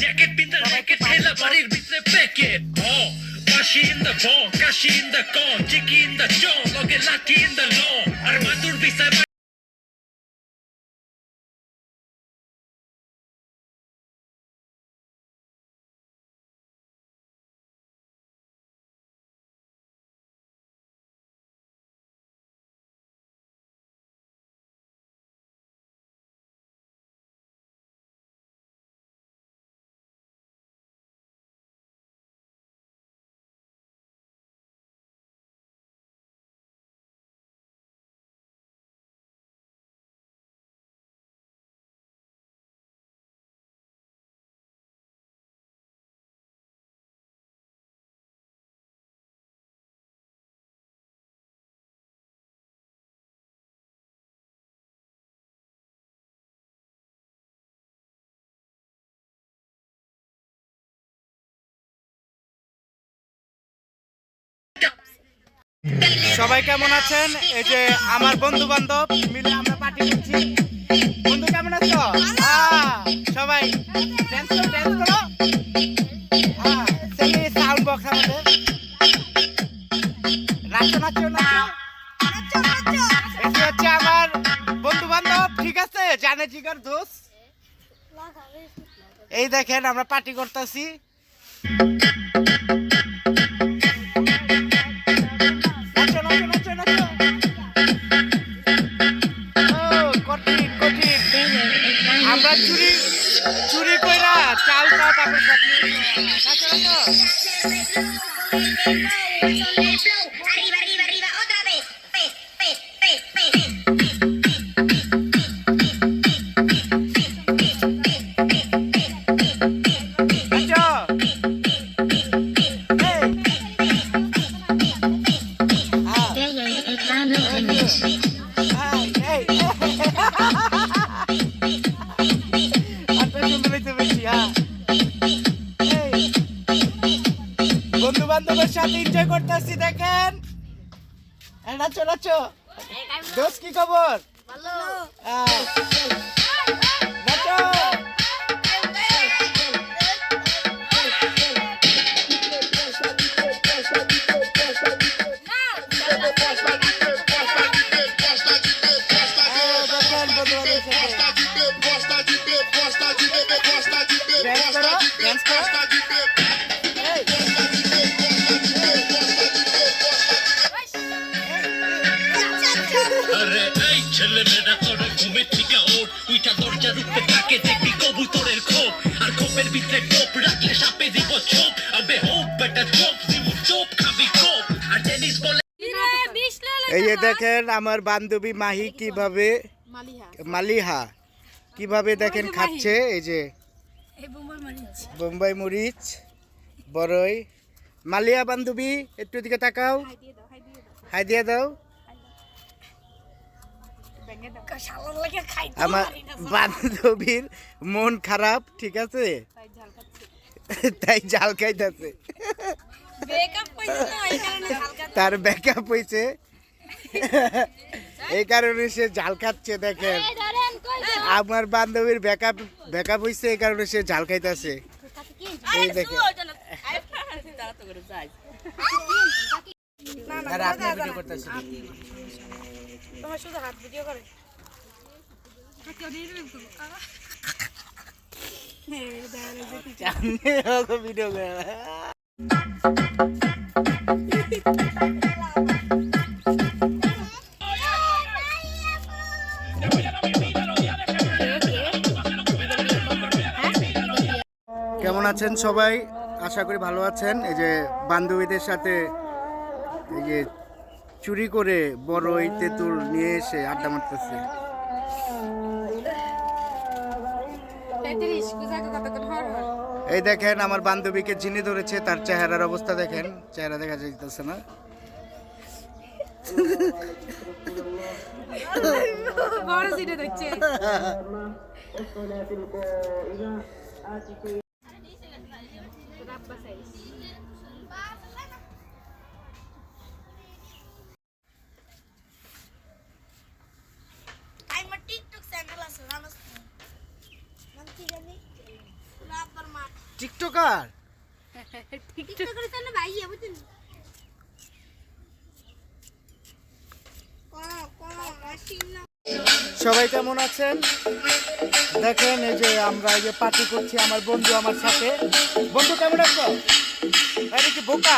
jacket pin the racket hela barir bisre packet oh kashi in the ball kashi in the con chicky in the jaw loge lucky in the law ar matur bisre সবাই কেমন আছেন? এই যে আমার বন্ধু বান্ধব মিলে আমরা পার্টি করছি। বন্ধু কেমন আছো? সবাই ড্যান্স করো, ড্যান্স করো। সাউন্ড বক্স আমাদের নাচো নাচো নাচো। এটি হচ্ছে আমার বন্ধু বান্ধব, ঠিক আছে, জানে জিগার দোষ। এই দেখেন আমরা পার্টি করতেছি। আমরা চুরি চুরি কইরা চাল চাল তারপর বন্ধু বান্ধবের সাথে এনজয় করতেছি। দেখেন নাচো নাচো। দোস্ত কি খবর? নাচো। এই যে দেখেন আমার বান্ধবী মাহি কিভাবে মালিহা কিভাবে দেখেন খাচ্ছে। এই যে বোম্বাই মরিচ বড়ই। মালিয়া বান্ধবী একটু দিকে তাকাও, হাই দিয়ে দাও। আমার বান্ধবীর মন খারাপ, ঠিক আছে, তাই জাল খাইতেছে। তার ব্যাকআপ হয়েছে, এই কারণে সে জাল খাচ্ছে। দেখেন আমার বান্ধবীর ব্যাকআপ হয়েছে, এই কারণে সে জাল খাইতেছে। এই দেখেন ভিডিও করে কেমন আছেন সবাই? আশা করি ভালো আছেন। এই যে বান্ধবীদের সাথে এই যে চুরি করে বড়ই তেঁতুল নিয়ে এসে আড্ডা মারতেছে। এই দেখেন আমার বান্ধবীকে চিনি ধরেছে, তার চেহারার অবস্থা দেখেন, চেহারা দেখা যাইতেছে না। টিকটক চ্যানেল আছে জানোস না? নাম কি জানি? রাব্বার মা টিকটকার? টিকটক করে তো না ভাই বুঝছেন সবাই কেমন আছেন? দেখেন এই যে আমরা এই যে পার্টি করছি, আমার বন্ধু আমার সাথে। বন্ধু কেমন আছো? আরে কি বোকা?